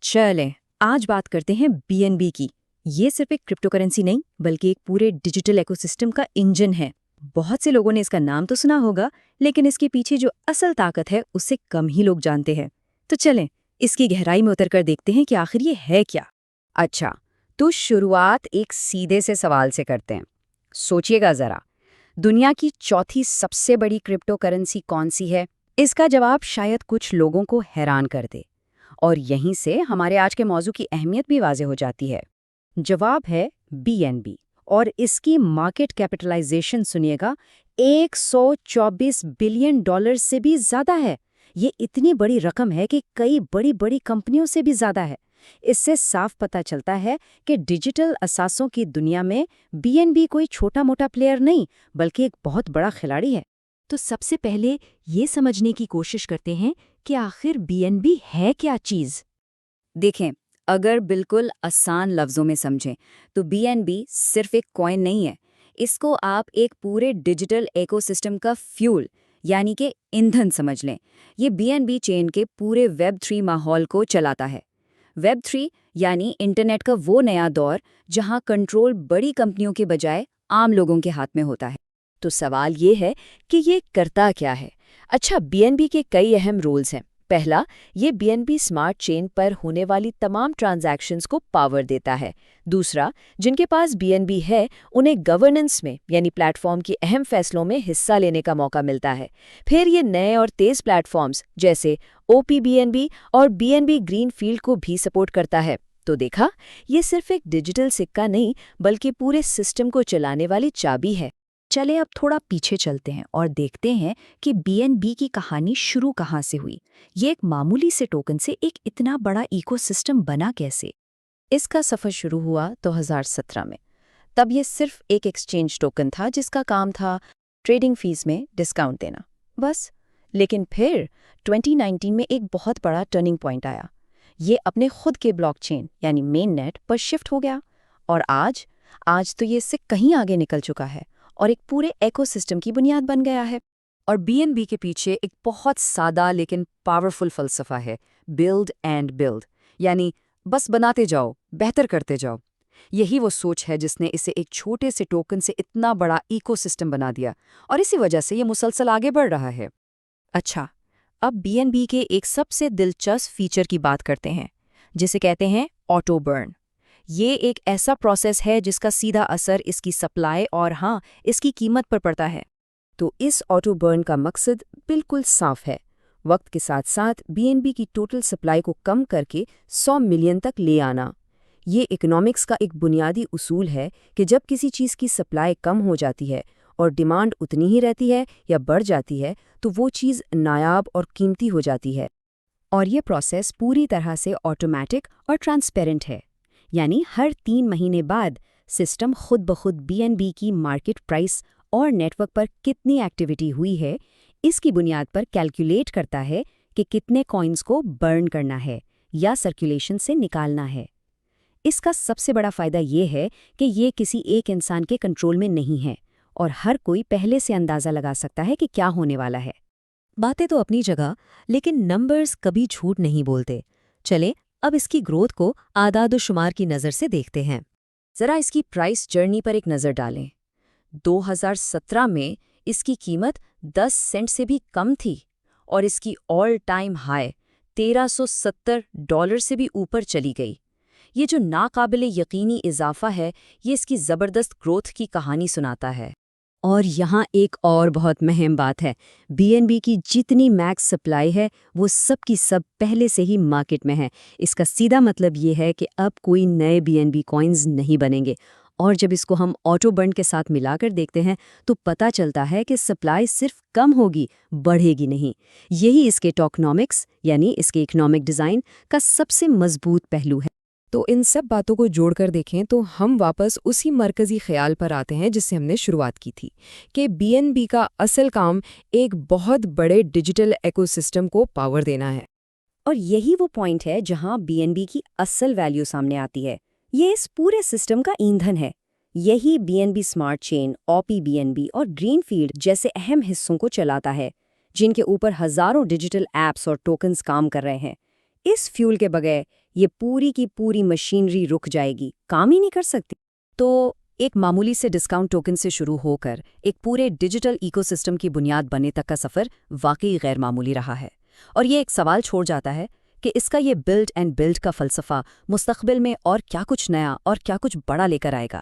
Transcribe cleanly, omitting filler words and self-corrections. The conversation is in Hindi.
चलें, आज बात करते हैं बीएनबी की। ये सिर्फ एक क्रिप्टो करेंसी नहीं, बल्कि एक पूरे डिजिटल इकोसिस्टम का इंजन है। बहुत से लोगों ने इसका नाम तो सुना होगा, लेकिन इसके पीछे जो असल ताकत है, उससे कम ही लोग जानते हैं। तो चलें, इसकी गहराई में उतरकर देखते हैं कि आखिर ये है क्या। अच्छा, तो शुरुआत एक सीधे से सवाल से करते हैं। सोचिएगा जरा, दुनिया की चौथी सबसे बड़ी क्रिप्टो करेंसी कौन सी है? इसका जवाब शायद कुछ लोगों को हैरान कर दे, और यहीं से हमारे आज के मौजू की अहमियत भी वाज़ेह हो जाती है। जवाब है बीएनबी, और इसकी मार्केट कैपिटलाइजेशन सुनिएगा, 124 बिलियन डॉलर से भी ज़्यादा है। ये इतनी बड़ी रकम है कि कई बड़ी बड़ी कंपनियों से भी ज़्यादा है। इससे साफ पता चलता है कि डिजिटल असासों की दुनिया में बीएनबी कोई छोटा मोटा प्लेयर नहीं, बल्कि एक बहुत बड़ा खिलाड़ी है। तो सबसे पहले ये समझने की कोशिश करते हैं कि आखिर बीएनबी है क्या चीज़। देखें, अगर बिल्कुल आसान लफ्ज़ों में समझें तो बीएनबी सिर्फ एक कॉइन नहीं है। इसको आप एक पूरे डिजिटल इकोसिस्टम का फ्यूल यानी कि ईंधन समझ लें। ये बीएनबी चेन के पूरे वेब 3 माहौल को चलाता है। वेब 3 यानी इंटरनेट का वो नया दौर जहां कंट्रोल बड़ी कंपनियों के बजाय आम लोगों के हाथ में होता है। तो सवाल ये है कि ये करता क्या है। अच्छा, बीएनबी के कई अहम रूल्स हैं। पहला, ये बीएनबी स्मार्ट चेन पर होने वाली तमाम ट्रांजैक्शंस को पावर देता है। दूसरा, जिनके पास बीएनबी है उन्हें गवर्नेंस में यानी प्लेटफॉर्म के अहम फैसलों में हिस्सा लेने का मौका मिलता है। फिर ये नए और तेज प्लेटफॉर्म्स जैसे ओपीबीएनबी और बीएनबी ग्रीनफील्ड को भी सपोर्ट करता है। तो देखा, ये सिर्फ एक डिजिटल सिक्का नहीं, बल्कि पूरे सिस्टम को चलाने वाली चाबी है। चले अब थोड़ा पीछे चलते हैं और देखते हैं कि बीएनबी की कहानी शुरू कहाँ से हुई। ये एक मामूली से टोकन से एक इतना बड़ा इकोसिस्टम बना कैसे। इसका सफ़र शुरू हुआ 2017 में। तब ये सिर्फ एक एक्सचेंज टोकन था जिसका काम था ट्रेडिंग फीस में डिस्काउंट देना, बस। लेकिन फिर 2019 में एक बहुत बड़ा टर्निंग पॉइंट आया। ये अपने खुद के ब्लॉकचेन यानी मेन नेट पर शिफ्ट हो गया, और आज तो ये इससे कहीं आगे निकल चुका है और एक पूरे इकोसिस्टम की बुनियाद बन गया है। और बीएनबी के पीछे एक बहुत सादा लेकिन पावरफुल फलसफा है, बिल्ड एंड बिल्ड, यानी बस बनाते जाओ, बेहतर करते जाओ। यही वो सोच है जिसने इसे एक छोटे से टोकन से इतना बड़ा इकोसिस्टम बना दिया, और इसी वजह से ये मुसलसल आगे बढ़ रहा है। अच्छा, अब बीएनबी के एक सबसे दिलचस्प फीचर की बात करते हैं, जिसे कहते हैं ऑटो बर्न। ये एक ऐसा प्रोसेस है जिसका सीधा असर इसकी सप्लाई और हाँ, इसकी कीमत पर पड़ता है। तो इस ऑटो बर्न का मकसद बिल्कुल साफ है, वक्त के साथ साथ बीएनबी की टोटल सप्लाई को कम करके 100 मिलियन तक ले आना। ये इकोनॉमिक्स का एक बुनियादी उसूल है कि जब किसी चीज़ की सप्लाई कम हो जाती है और डिमांड उतनी ही रहती है या बढ़ जाती है, तो वो चीज़ नायाब और कीमती हो जाती है। और ये प्रोसेस पूरी तरह से ऑटोमैटिक और ट्रांसपेरेंट है, यानी हर 3 महीने बाद सिस्टम खुद ब खुद बीएनबी की मार्केट प्राइस और नेटवर्क पर कितनी एक्टिविटी हुई है, इसकी बुनियाद पर कैलकुलेट करता है कि कितने कॉइन्स को बर्न करना है या सर्कुलेशन से निकालना है। इसका सबसे बड़ा फ़ायदा ये है कि ये किसी एक इंसान के कंट्रोल में नहीं है, और हर कोई पहले से अंदाज़ा लगा सकता है कि क्या होने वाला है। बातें तो अपनी जगह, लेकिन नंबर्स कभी झूठ नहीं बोलते। चले अब इसकी ग्रोथ को आदाद-ओ-शुमार की नज़र से देखते हैं। ज़रा इसकी प्राइस जर्नी पर एक नज़र डालें। 2017 में इसकी कीमत 10 सेंट से भी कम थी, और इसकी ऑल टाइम हाई $1370 से भी ऊपर चली गई। ये जो नाकाबिले यकीनी इजाफा है, ये इसकी ज़बरदस्त ग्रोथ की कहानी सुनाता है। और यहाँ एक और बहुत अहम बात है, बीएनबी की जितनी मैक्स सप्लाई है वो सब की सब पहले से ही मार्केट में है। इसका सीधा मतलब ये है कि अब कोई नए बीएनबी कॉइन्स नहीं बनेंगे। और जब इसको हम ऑटो बर्न के साथ मिलाकर देखते हैं तो पता चलता है कि सप्लाई सिर्फ कम होगी, बढ़ेगी नहीं। यही इसके टोकनॉमिक्स यानी इसके इकोनॉमिक डिज़ाइन का सबसे मजबूत पहलू है। तो इन सब बातों को जोड़कर देखें तो हम वापस उसी मरकज़ी ख्याल पर आते हैं जिससे हमने शुरुआत की थी, कि बीएनबी का असल काम एक बहुत बड़े डिजिटल इकोसिस्टम को पावर देना है। और यही वो पॉइंट है जहां बीएनबी की असल वैल्यू सामने आती है। ये इस पूरे सिस्टम का ईंधन है। यही बीएनबी स्मार्ट चेन, ओपीबीएनबी और ग्रीनफील्ड जैसे अहम हिस्सों को चलाता है, जिनके ऊपर हजारों डिजिटल ऐप्स और टोकन्स काम कर रहे हैं। इस फ्यूल के बगैर ये पूरी की पूरी मशीनरी रुक जाएगी, काम ही नहीं कर सकती। तो एक मामूली से डिस्काउंट टोकन से शुरू होकर एक पूरे डिजिटल इकोसिस्टम की बुनियाद बनने तक का सफ़र वाकई गैर मामूली रहा है। और ये एक सवाल छोड़ जाता है कि इसका ये बिल्ड एंड बिल्ड का फ़लसफ़ा मुस्तक़बिल में और क्या कुछ नया और क्या कुछ बड़ा लेकर आएगा।